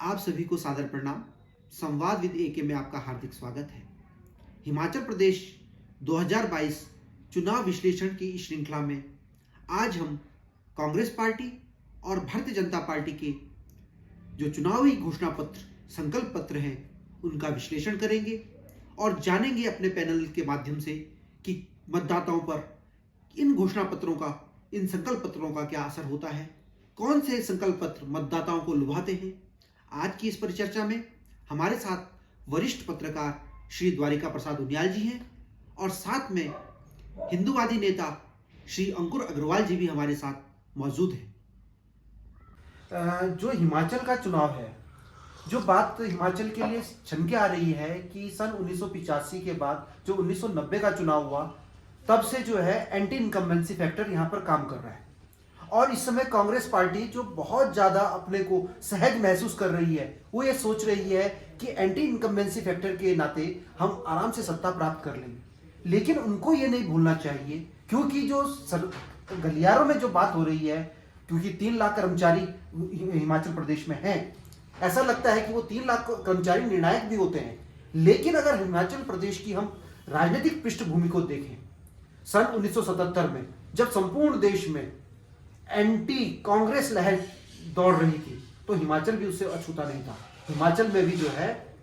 आप सभी को सादर प्रणाम। संवाद विद एके में आपका हार्दिक स्वागत है। हिमाचल प्रदेश 2022 चुनाव विश्लेषण की इस श्रृंखला में आज हम कांग्रेस पार्टी और भारतीय जनता पार्टी के जो चुनावी घोषणा पत्र संकल्प पत्र हैं उनका विश्लेषण करेंगे और जानेंगे अपने पैनल के माध्यम से कि मतदाताओं पर इन घोषणा पत्रों का, इन संकल्प पत्रों का क्या असर होता है, कौन से संकल्प पत्र मतदाताओं को लुभाते हैं। आज की इस परिचर्चा में हमारे साथ वरिष्ठ पत्रकार श्री द्वारिका प्रसाद उनियाल जी हैं और साथ में हिंदूवादी नेता श्री अंकुर अग्रवाल जी भी हमारे साथ मौजूद हैं। जो हिमाचल का चुनाव है, जो बात हिमाचल के लिए छन के आ रही है कि सन 1985 के बाद जो 1990 का चुनाव हुआ, तब से जो है एंटी इनकम्बेंसी फैक्टर यहाँ पर काम कर रहा है और इस समय कांग्रेस पार्टी जो बहुत ज्यादा अपने को सहज महसूस कर रही है, वो ये सोच रही है कि एंटी इनकम्बेंसी फैक्टर के नाते हम आराम से सत्ता प्राप्त कर लेंगे। लेकिन उनको ये नहीं भूलना चाहिए, क्योंकि जो गलियारों में जो बात हो रही है, क्योंकि 3 लाख कर्मचारी हिमाचल प्रदेश में हैं, ऐसा लगता है कि वो 3 लाख कर्मचारी निर्णायक भी होते हैं। लेकिन अगर हिमाचल प्रदेश की हम राजनीतिक पृष्ठभूमि को देखें, सन 1977 में जब संपूर्ण देश में एंटी कांग्रेस लहर दौड़ रही थी, तो हिमाचल भी उससे अछूता नहीं था। हिमाचल में भी जो है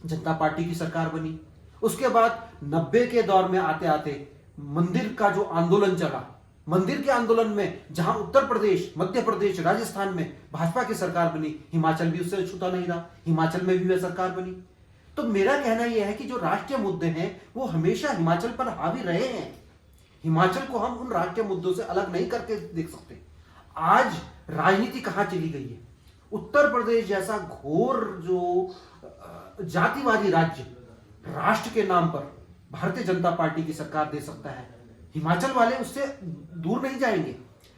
जनता पार्टी की सरकार बनी। उसके बाद 90 के दौर में आते आते मंदिर का जो आंदोलन चला, मंदिर के आंदोलन में जहां उत्तर प्रदेश, मध्य प्रदेश, राजस्थान में भाजपा की सरकार बनी, हिमाचल भी उससे अछूता नहीं रहा, हिमाचल में भी वह सरकार बनी। तो मेरा कहना यह है कि जो राष्ट्रीय मुद्दे हैं वो हमेशा हिमाचल पर हावी रहे हैं। हिमाचल को हम उन राष्ट्रीय मुद्दों से अलग नहीं करके देख सकते। आज राजनीति कहां चली गई है? उत्तर प्रदेश जैसा घोर जो जातिवादी राज्य राष्ट्र के नाम पर भारतीय जनता पार्टी की सरकार दे सकता है, हिमाचल वाले उससे दूर नहीं जाएंगे,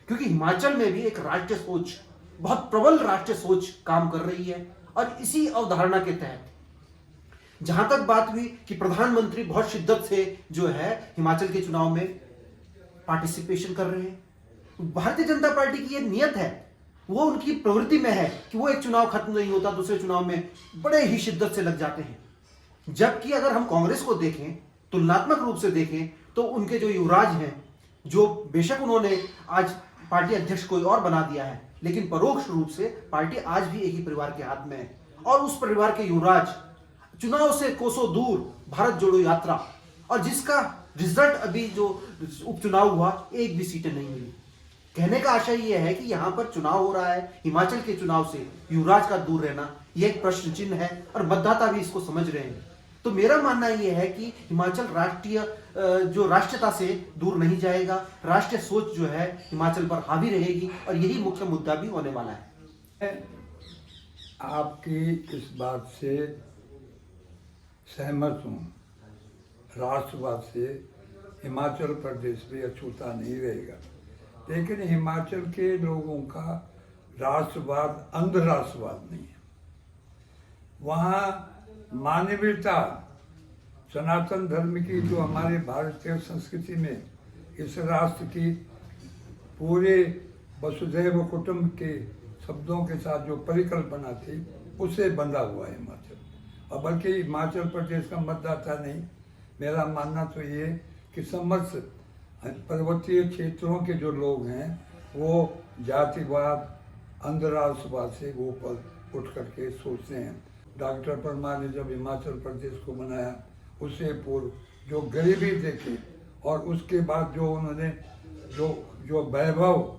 क्योंकि हिमाचल में भी एक राष्ट्रीय सोच, बहुत प्रबल राष्ट्रीय सोच काम कर रही है। और इसी अवधारणा के तहत जहां तक बात हुई कि प्रधानमंत्री बहुत शिद्दत से जो है हिमाचल के चुनाव में पार्टिसिपेशन कर रहे हैं, भारतीय जनता पार्टी की ये नियत है, वो उनकी प्रवृत्ति में है कि वो एक चुनाव खत्म नहीं होता, दूसरे चुनाव में बड़े ही शिद्दत से लग जाते हैं। जबकि अगर हम कांग्रेस को देखें, तुलनात्मक रूप से देखें, तो उनके जो युवराज हैं, जो बेशक उन्होंने आज पार्टी अध्यक्ष कोई और बना दिया है, लेकिन परोक्ष रूप से पार्टी आज भी एक ही परिवार के हाथ में है। और उस परिवार के युवराज चुनाव से कोसों दूर भारत जोड़ो यात्रा, और जिसका रिजल्ट अभी जो उपचुनाव हुआ, एक भी सीटें नहीं मिली। कहने का आशय यह है कि यहां पर चुनाव हो रहा है, हिमाचल के चुनाव से युवराज का दूर रहना यह एक प्रश्न चिन्ह है और मतदाता भी इसको समझ रहे हैं। तो मेरा मानना यह है कि हिमाचल राष्ट्रीय जो राष्ट्रीयता से दूर नहीं जाएगा, राष्ट्रीय सोच जो है हिमाचल पर हावी रहेगी और यही मुख्य मुद्दा भी होने वाला है। आपकी इस बात से सहमत हूँ। राष्ट्रवाद से हिमाचल प्रदेश भी अछूता नहीं रहेगा, लेकिन हिमाचल के लोगों का राष्ट्रवाद अंध राष्ट्रवाद नहीं है। वहाँ मानवीयता, सनातन धर्म की जो हमारे भारतीय संस्कृति में इस राष्ट्र की पूरे वसुधैव कुटुंब के शब्दों के साथ जो परिकल्पना थी, उससे बंधा हुआ है हिमाचल। और बल्कि हिमाचल प्रदेश का मतदाता नहीं, मेरा मानना तो ये कि समस्त पर्वतीय क्षेत्रों के जो लोग हैं वो जातिवाद, अंधराष्ट्रवाद से वो ऊपर उठ करके सोचते हैं। डॉक्टर परमार ने जब हिमाचल प्रदेश को बनाया, उससे पूर्व जो गरीबी देखी और उसके बाद जो उन्होंने जो वैभव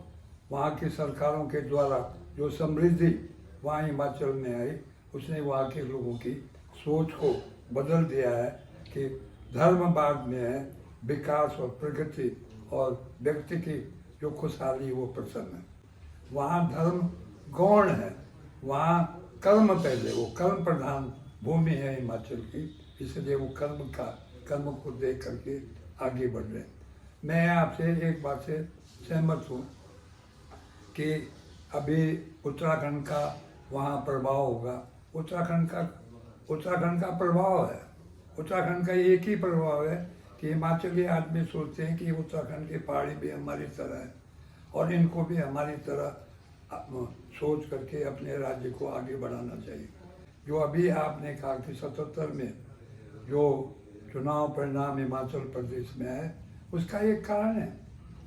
वहाँ की सरकारों के द्वारा जो समृद्धि वहाँ हिमाचल में आई, उसने वहाँ के लोगों की सोच को बदल दिया है कि धर्म बाद में है, विकास और प्रगति और व्यक्ति की जो खुशहाली वो प्रसन्न है। वहाँ धर्म गौण है, वहाँ कर्म पहले, वो कर्म प्रधान भूमि है हिमाचल की, इसलिए वो कर्म को देख करके आगे बढ़ रहे हैं। मैं आपसे एक बात से सहमत हूँ कि अभी उत्तराखंड का वहाँ प्रभाव होगा। उत्तराखंड का प्रभाव है, उत्तराखंड का एक ही प्रभाव है कि हिमाचली आदमी सोचते हैं कि उत्तराखंड की पहाड़ी भी हमारी तरह है और इनको भी हमारी तरह सोच करके अपने राज्य को आगे बढ़ाना चाहिए। जो अभी आपने कहा कि 77 में जो चुनाव परिणाम हिमाचल प्रदेश में है, उसका एक कारण है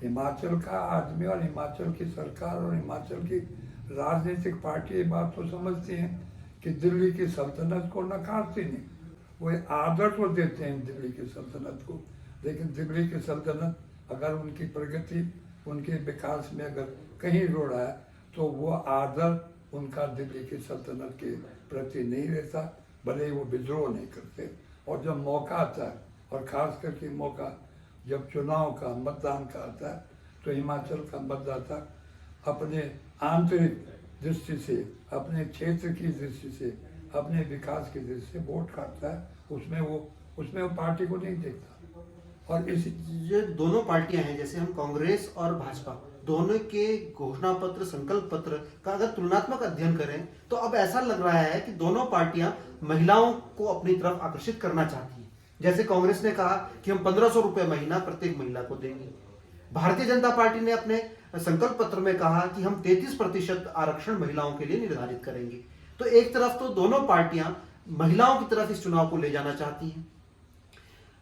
हिमाचल का आदमी और हिमाचल की सरकार और हिमाचल की राजनीतिक पार्टी ये बात तो समझती हैं कि दिल्ली की सल्तनत को नकारती नहीं, वो आदर तो देते हैं दिल्ली की सल्तनत को, लेकिन दिल्ली की सल्तनत अगर उनकी प्रगति उनके विकास में अगर कहीं रोड़ा है तो वो आदर उनका दिल्ली की सल्तनत के प्रति नहीं रहता, भले ही वो विद्रोह नहीं करते। और जब मौका आता है, और ख़ास करके मौका जब चुनाव का मतदान का आता है, तो हिमाचल का मतदाता अपने आंतरिक दृष्टि से, अपने क्षेत्र की दृष्टि से, अपने विकास की दृष्टि से वोट काटता है, उसमें वो पार्टी को नहीं देखता। और इस ये दोनों पार्टियां हैं, जैसे हम कांग्रेस और भाजपा, दोनों के घोषणा पत्र, संकल्प पत्र का अगर तुलनात्मक अध्ययन करें तो अब ऐसा लग रहा है कि दोनों पार्टियां महिलाओं को अपनी तरफ आकर्षित करना चाहती हैं। जैसे कांग्रेस ने कहा कि हम 1500 रुपए महीना प्रत्येक महिला को देंगे। भारतीय जनता पार्टी ने अपने संकल्प पत्र में कहा कि हम 33% आरक्षण महिलाओं के लिए निर्धारित करेंगे। तो एक तरफ तो दोनों पार्टियां महिलाओं की तरफ इस चुनाव को ले जाना चाहती हैं।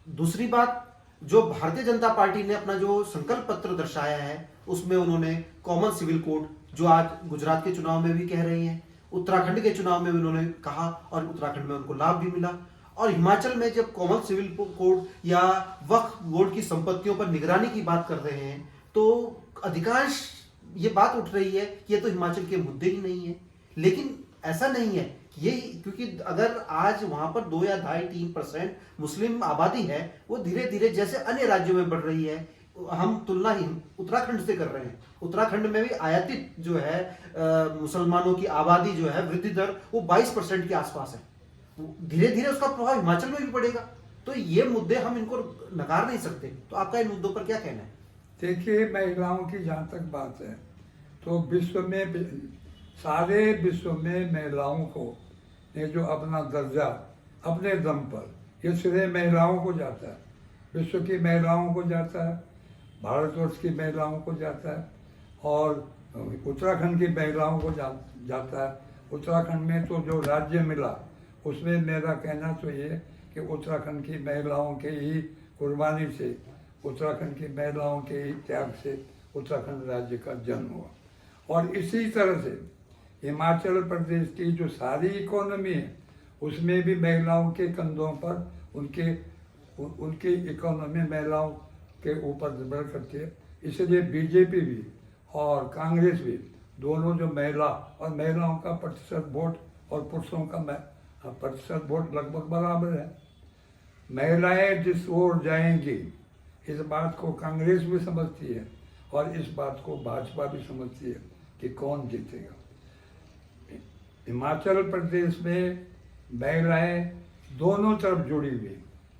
दूसरी बात, जो भारतीय जनता पार्टी ने अपना जो संकल्प पत्र दर्शाया है, उसमें उन्होंने कॉमन सिविल कोड, जो आज गुजरात के चुनाव में भी कह रही हैं, उत्तराखंड के चुनाव में भी उन्होंने कहा और उत्तराखंड में उनको लाभ भी मिला, और हिमाचल में जब कॉमन सिविल कोड या वक्फ बोर्ड की संपत्तियों पर निगरानी की बात कर रहे हैं, तो अधिकांश ये बात उठ रही है कि ये तो हिमाचल के मुद्दे ही नहीं है। लेकिन ऐसा नहीं है, ये क्योंकि अगर आज वहां पर 2 या 2.5-3% मुस्लिम आबादी है, वो धीरे धीरे जैसे अन्य राज्यों में बढ़ रही है, हम तुलना ही उत्तराखंड से कर रहे हैं। उत्तराखंड में भी आयातित जो है मुसलमानों की आबादी जो है, वृद्धि दर वो 22% के आसपास है। धीरे धीरे उसका प्रभाव हिमाचल में भी पड़ेगा। तो ये मुद्दे हम इनको नकार नहीं सकते। तो आपका इन मुद्दों पर क्या कहना है? देखिए, महिलाओं की जहाँ तक बात है, तो सारे विश्व में महिलाओं को ये जो अपना दर्जा अपने दम पर, ये श्रेय महिलाओं को जाता है, विश्व की महिलाओं को जाता है, भारतवर्ष की महिलाओं को जाता है, और उत्तराखंड की महिलाओं को जाता है। उत्तराखंड में तो जो राज्य मिला, उसमें मेरा कहना तो ये कि उत्तराखंड की महिलाओं के ही कुर्बानी से, उत्तराखंड की महिलाओं के ही त्याग से उत्तराखंड राज्य का जन्म हुआ। और इसी तरह से हिमाचल प्रदेश की जो सारी इकोनॉमी है, उसमें भी महिलाओं के कंधों पर उनकी इकोनॉमी महिलाओं के ऊपर निर्भर करती है। इसलिए बीजेपी भी और कांग्रेस भी, दोनों जो महिलाओं का प्रतिशत वोट और पुरुषों का प्रतिशत वोट लगभग बराबर है। महिलाएं जिस ओर जाएंगी, इस बात को कांग्रेस भी समझती है और इस बात को भाजपा भी समझती है कि कौन जीतेगा। हिमाचल प्रदेश में महिलाएं दोनों तरफ जुड़ी हुई,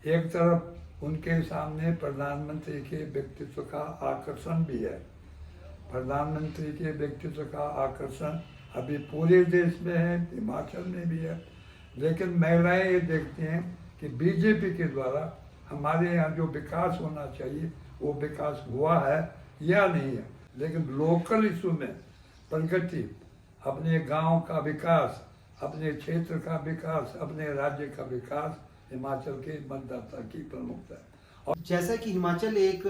एक तरफ उनके सामने प्रधानमंत्री के व्यक्तित्व का आकर्षण भी है। प्रधानमंत्री के व्यक्तित्व का आकर्षण अभी पूरे देश में है, हिमाचल में भी है, लेकिन महिलाएं ये देखती हैं कि बीजेपी के द्वारा हमारे यहाँ जो विकास होना चाहिए वो विकास हुआ है या नहीं है। लेकिन लोकल इशू में प्रगति, अपने गांव का विकास, अपने क्षेत्र का विकास, अपने राज्य का विकास हिमाचल के मतदाता की प्रमुखता है। और जैसा कि हिमाचल एक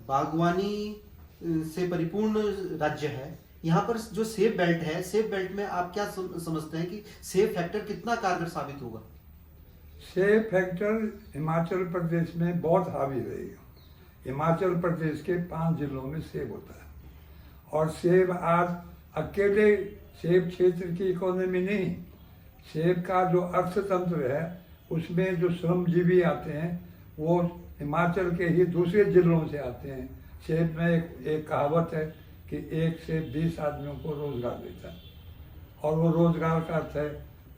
बागवानी से परिपूर्ण राज्य है, यहाँ पर जो सेब बेल्ट है, सेब बेल्ट में आप क्या समझते हैं कि सेब फैक्टर कितना कारगर साबित होगा? सेब फैक्टर हिमाचल प्रदेश में बहुत हावी रहेगा। हिमाचल प्रदेश के 5 जिलों में सेब होता है, और सेब आज अकेले सेब क्षेत्र की इकोनॉमी नहीं, सेब का जो अर्थतंत्र है उसमें जो श्रमजीवी आते हैं वो हिमाचल के ही दूसरे जिलों से आते हैं। सेब में एक कहावत है कि 1 से 20 आदमियों को रोजगार देता है, और वो रोजगार का अर्थ है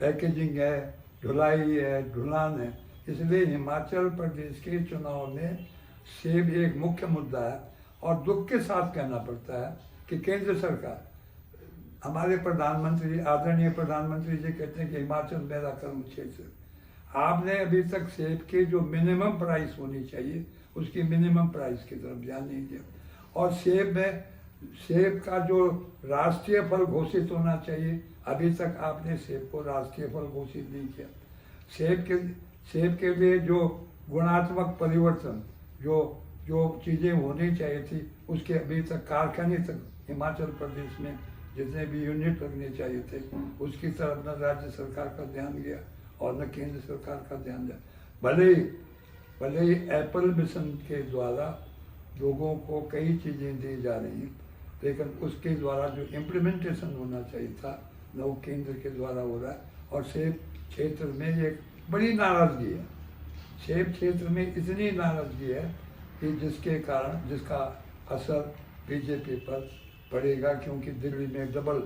पैकेजिंग है, ढुलाई है, ढुलान है। इसलिए हिमाचल प्रदेश के चुनाव में सेब एक मुख्य मुद्दा है। और दुख के साथ कहना पड़ता है कि केंद्र सरकार, हमारे प्रधानमंत्री, आदरणीय प्रधानमंत्री जी कहते हैं कि हिमाचल मेरा कर्म क्षेत्र, आपने अभी तक सेब के जो मिनिमम प्राइस होनी चाहिए उसकी मिनिमम प्राइस की तरफ ध्यान नहीं दिया। और सेब में सेब का जो राष्ट्रीय फल घोषित होना चाहिए, अभी तक आपने सेब को राष्ट्रीय फल घोषित नहीं किया। सेब के लिए जो गुणात्मक परिवर्तन, जो जो चीज़ें होनी चाहिए थी, उसके अभी तक कारखाने तक हिमाचल प्रदेश में जितने भी यूनिट लगने चाहिए थे, उसकी तरफ न राज्य सरकार का ध्यान गया और न केंद्र सरकार का ध्यान दिया। भले ही एप्पल मिशन के द्वारा लोगों को कई चीज़ें दी जा रही हैं, लेकिन उसके द्वारा जो इम्प्लीमेंटेशन होना चाहिए था न वो केंद्र के द्वारा हो रहा है। और सेब क्षेत्र में एक बड़ी नाराज़गी है। सेब क्षेत्र में इतनी नाराज़गी है कि जिसका असर बीजेपी पर पड़ेगा, क्योंकि दिल्ली में डबल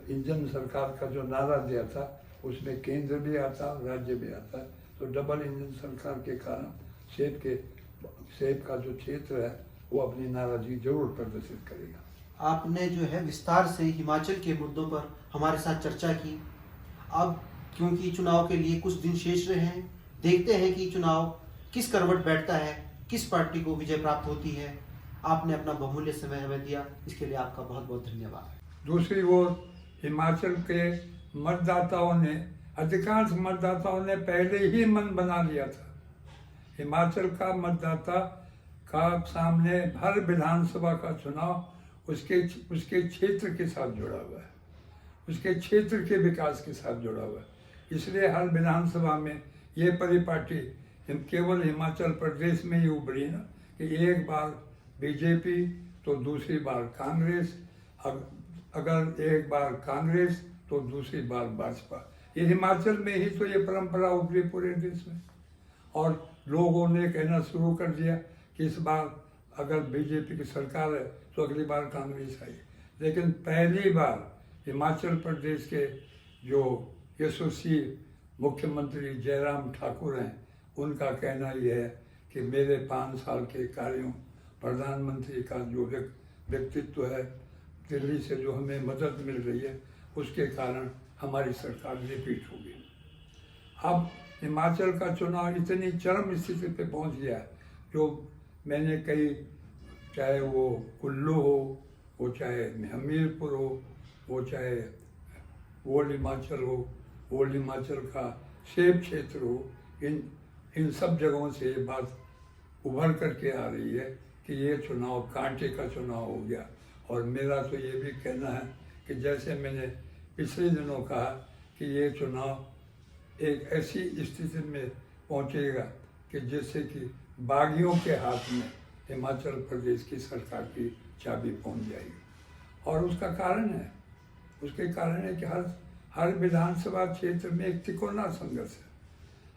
इंजन सरकार का जो नारा दिया था उसमें केंद्र भी आता राज्य भी आता है, तो डबल इंजन सरकार के कारण सेब का जो क्षेत्र है वो अपनी नाराज़गी जरूर प्रदर्शित करेगा। आपने जो है विस्तार से हिमाचल के मुद्दों पर हमारे साथ चर्चा की। अब क्योंकि चुनाव के लिए कुछ दिन शेष रहे हैं, देखते हैं कि चुनाव किस करवट बैठता है, किस पार्टी को विजय प्राप्त होती है। आपने अपना बहुमूल्य समय हमें दिया, इसके लिए आपका बहुत बहुत धन्यवाद। दूसरी ओर हिमाचल के मतदाताओं ने, अधिकांश मतदाताओं ने पहले ही मन बना लिया था। हिमाचल का मतदाता का सामने हर विधानसभा का चुनाव उसके क्षेत्र के साथ जुड़ा हुआ है, उसके क्षेत्र के विकास के साथ जुड़ा हुआ है। इसलिए हर विधानसभा में ये परिपाटी केवल हिमाचल प्रदेश में ही उभरी ना कि एक बार बीजेपी तो दूसरी बार कांग्रेस, अगर एक बार कांग्रेस तो दूसरी बार भाजपा। ये हिमाचल में ही तो ये परंपरा उभरी पूरे देश में। और लोगों ने कहना शुरू कर दिया कि इस बार अगर बीजेपी की सरकार है तो अगली बार कांग्रेस आई। लेकिन पहली बार हिमाचल प्रदेश के जो यशस्वी मुख्यमंत्री जयराम ठाकुर हैं, उनका कहना यह है कि मेरे 5 साल के कार्यों, प्रधानमंत्री का जो व्यक्तित्व है, दिल्ली से जो हमें मदद मिल रही है, उसके कारण हमारी सरकार रिपीट होगी। अब हिमाचल का चुनाव इतनी चरम स्थिति पे पहुंच गया है, जो मैंने कई, चाहे वो कुल्लू हो, वो चाहे हमीरपुर हो, वो चाहे ओल्ड हिमाचल हो, ओल्ड हिमाचल का सेब क्षेत्र हो, इन सब जगहों से ये बात उभर करके आ रही है कि ये चुनाव कांटे का चुनाव हो गया। और मेरा तो ये भी कहना है कि जैसे मैंने पिछले दिनों कहा कि ये चुनाव एक ऐसी स्थिति में पहुंचेगा कि जिससे कि बागियों के हाथ में हिमाचल प्रदेश की सरकार की चाबी पहुंच जाएगी। और उसका कारण है, उसके कारण है कि हर विधानसभा क्षेत्र में एक तिकोना संघर्ष है।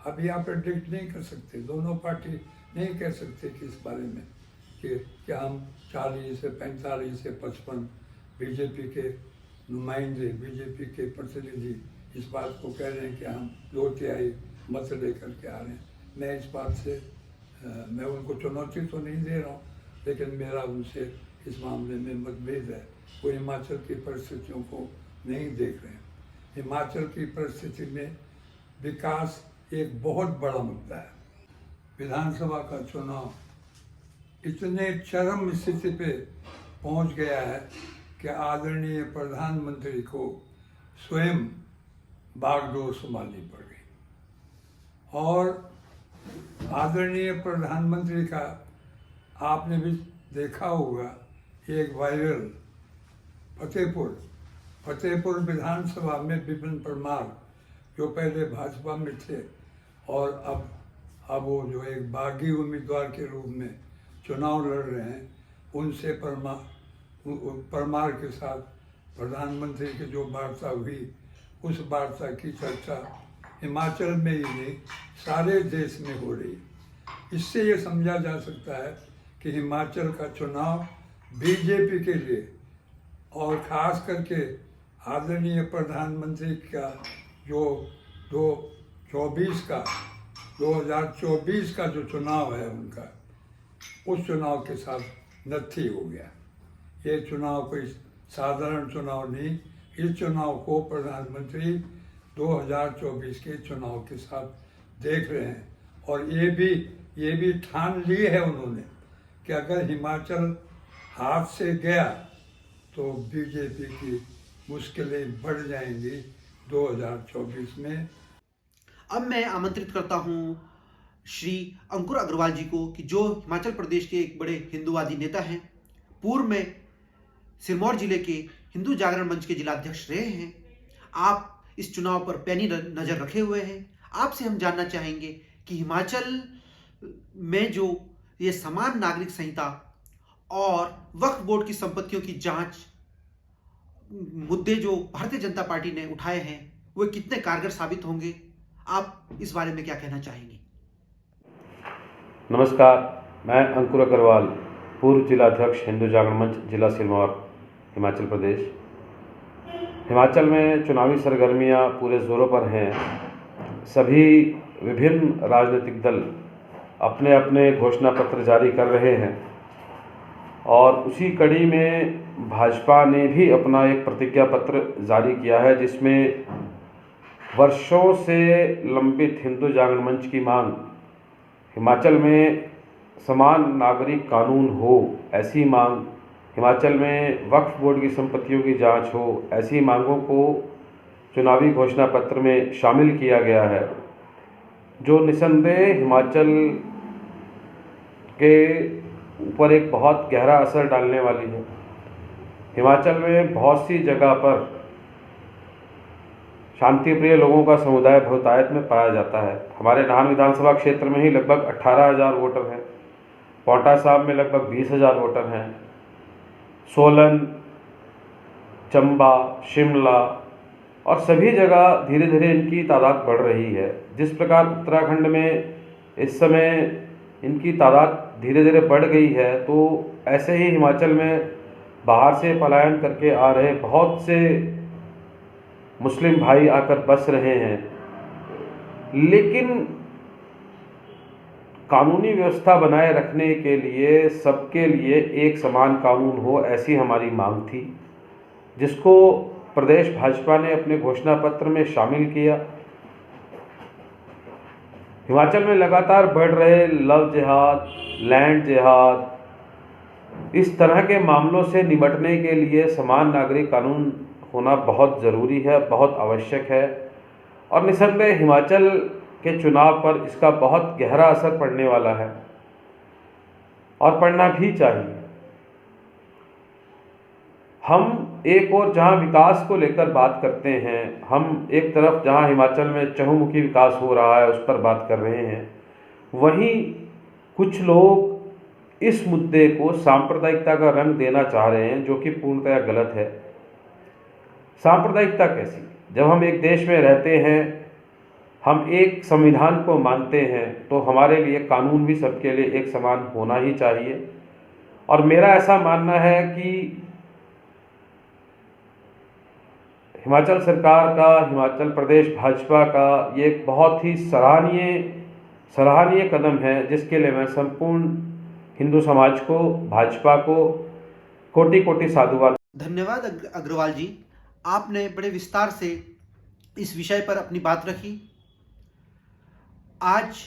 अभी आप प्रेडिक्ट नहीं कर सकते, दोनों पार्टी नहीं कह सकते कि इस बारे में कि हम 40 से 45 से 55 बीजेपी के नुमाइंदे, बीजेपी के प्रतिनिधि इस बात को कह रहे हैं कि हम 2/3 मत लेकर के आ रहे हैं। मैं इस बात से मैं उनको चुनौती तो नहीं दे रहा हूँ, लेकिन मेरा उनसे इस मामले में मतभेद है। वो हिमाचल की परिस्थितियों को नहीं देख रहे हैं। हिमाचल की परिस्थिति में विकास एक बहुत बड़ा मुद्दा है। विधानसभा का चुनाव इतने चरम स्थिति पे पहुंच गया है कि आदरणीय प्रधानमंत्री को स्वयं बागडोर संभालनी पड़ गई। और आदरणीय प्रधानमंत्री का आपने भी देखा होगा एक वायरल फतेहपुर विधानसभा में विपिन परमार, जो पहले भाजपा में थे और अब वो जो एक बागी उम्मीदवार के रूप में चुनाव लड़ रहे हैं, उनसे परमार के साथ प्रधानमंत्री की जो वार्ता हुई, उस वार्ता की चर्चा हिमाचल में ही नहीं सारे देश में हो रही। इससे ये समझा जा सकता है कि हिमाचल का चुनाव बीजेपी के लिए और ख़ास करके आदरणीय प्रधानमंत्री का जो 2024 का जो चुनाव है उनका, उस चुनाव के साथ नत्थी हो गया। ये चुनाव कोई साधारण चुनाव नहीं, इस चुनाव को प्रधानमंत्री 2024 के चुनाव के साथ देख रहे हैं। और ये भी ठान ली है उन्होंने कि अगर हिमाचल हाथ से गया तो बीजेपी की मुश्किलें बढ़ जाएंगी 2024 में। अब मैं आमंत्रित करता हूं श्री अंकुर अग्रवाल जी को, कि जो हिमाचल प्रदेश के एक बड़े हिंदूवादी नेता हैं, पूर्व में सिरमौर जिले के हिंदू जागरण मंच के जिलाध्यक्ष रहे हैं। आप इस चुनाव पर पैनी नजर रखे हुए हैं। आपसे हम जानना चाहेंगे कि हिमाचल में जो ये समान नागरिक संहिता और वक्फ बोर्ड की संपत्तियों की जांच मुद्दे जो भारतीय जनता पार्टी ने उठाए हैं, वो कितने कारगर साबित होंगे। आप इस बारे में क्या कहना चाहेंगे? नमस्कार, मैं अंकुर अग्रवाल, पूर्व जिलाध्यक्ष हिंदू जागरण मंच, जिला सिरमौर, हिमाचल प्रदेश। हिमाचल में चुनावी सरगर्मियां पूरे जोरों पर हैं। सभी विभिन्न राजनीतिक दल अपने अपने घोषणा पत्र जारी कर रहे हैं और उसी कड़ी में भाजपा ने भी अपना एक प्रतिज्ञा पत्र जारी किया है, जिसमें वर्षों से लंबित हिंदू जागरण मंच की मांग, हिमाचल में समान नागरिक कानून हो ऐसी मांग, हिमाचल में वक्फ बोर्ड की संपत्तियों की जांच हो, ऐसी मांगों को चुनावी घोषणा पत्र में शामिल किया गया है, जो निसंदेह हिमाचल के ऊपर एक बहुत गहरा असर डालने वाली है। हिमाचल में बहुत सी जगह पर शांतिप्रिय लोगों का समुदाय बहुतायत में पाया जाता है। हमारे नाहन विधानसभा क्षेत्र में ही लगभग 18,000 वोटर हैं, पांवटा साहिब में लगभग 20,000 वोटर हैं, सोलन, चंबा, शिमला और सभी जगह धीरे धीरे इनकी तादाद बढ़ रही है। जिस प्रकार उत्तराखंड में इस समय इनकी तादाद धीरे धीरे बढ़ गई है, तो ऐसे ही हिमाचल में बाहर से पलायन करके आ रहे बहुत से मुस्लिम भाई आकर बस रहे हैं। लेकिन कानूनी व्यवस्था बनाए रखने के लिए सबके लिए एक समान कानून हो, ऐसी हमारी मांग थी, जिसको प्रदेश भाजपा ने अपने घोषणा पत्र में शामिल किया। हिमाचल में लगातार बढ़ रहे लव जिहाद, लैंड जिहाद, इस तरह के मामलों से निपटने के लिए समान नागरिक कानून होना बहुत ज़रूरी है, बहुत आवश्यक है और निसंदेह हिमाचल के चुनाव पर इसका बहुत गहरा असर पड़ने वाला है और पड़ना भी चाहिए। हम एक और जहां विकास को लेकर बात करते हैं, हम एक तरफ जहां हिमाचल में चहुमुखी विकास हो रहा है उस पर बात कर रहे हैं, वहीं कुछ लोग इस मुद्दे को सांप्रदायिकता का रंग देना चाह रहे हैं, जो कि पूर्णतया गलत है। सांप्रदायिकता कैसी? जब हम एक देश में रहते हैं, हम एक संविधान को मानते हैं, तो हमारे लिए कानून भी सबके लिए एक समान होना ही चाहिए। और मेरा ऐसा मानना है कि हिमाचल सरकार का, हिमाचल प्रदेश भाजपा का ये एक बहुत ही सराहनीय कदम है, जिसके लिए मैं संपूर्ण हिंदू समाज को, भाजपा को कोटि कोटि साधुवाद। धन्यवाद अग्रवाल जी, आपने बड़े विस्तार से इस विषय पर अपनी बात रखी। आज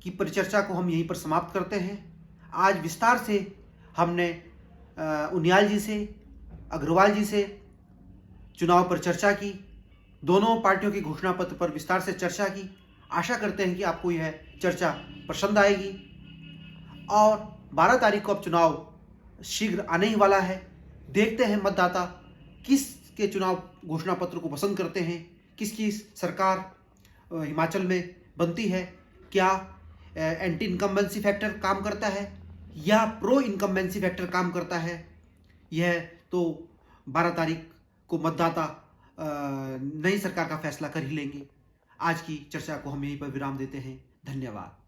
की परिचर्चा को हम यहीं पर समाप्त करते हैं। आज विस्तार से हमने उनियाल जी से, अग्रवाल जी से चुनाव पर चर्चा की, दोनों पार्टियों के घोषणा पत्र पर विस्तार से चर्चा की। आशा करते हैं कि आपको यह चर्चा पसंद आएगी और 12 तारीख को अब चुनाव शीघ्र आने ही वाला है। देखते हैं मतदाता किस के चुनाव घोषणा पत्र को पसंद करते हैं, किसकी सरकार हिमाचल में बनती है, क्या एंटी इनकम्बेंसी फैक्टर काम करता है या प्रो इनकम्बेंसी फैक्टर काम करता है। यह तो 12 तारीख को मतदाता नई सरकार का फैसला कर ही लेंगे। आज की चर्चा को हम यहीं पर विराम देते हैं। धन्यवाद।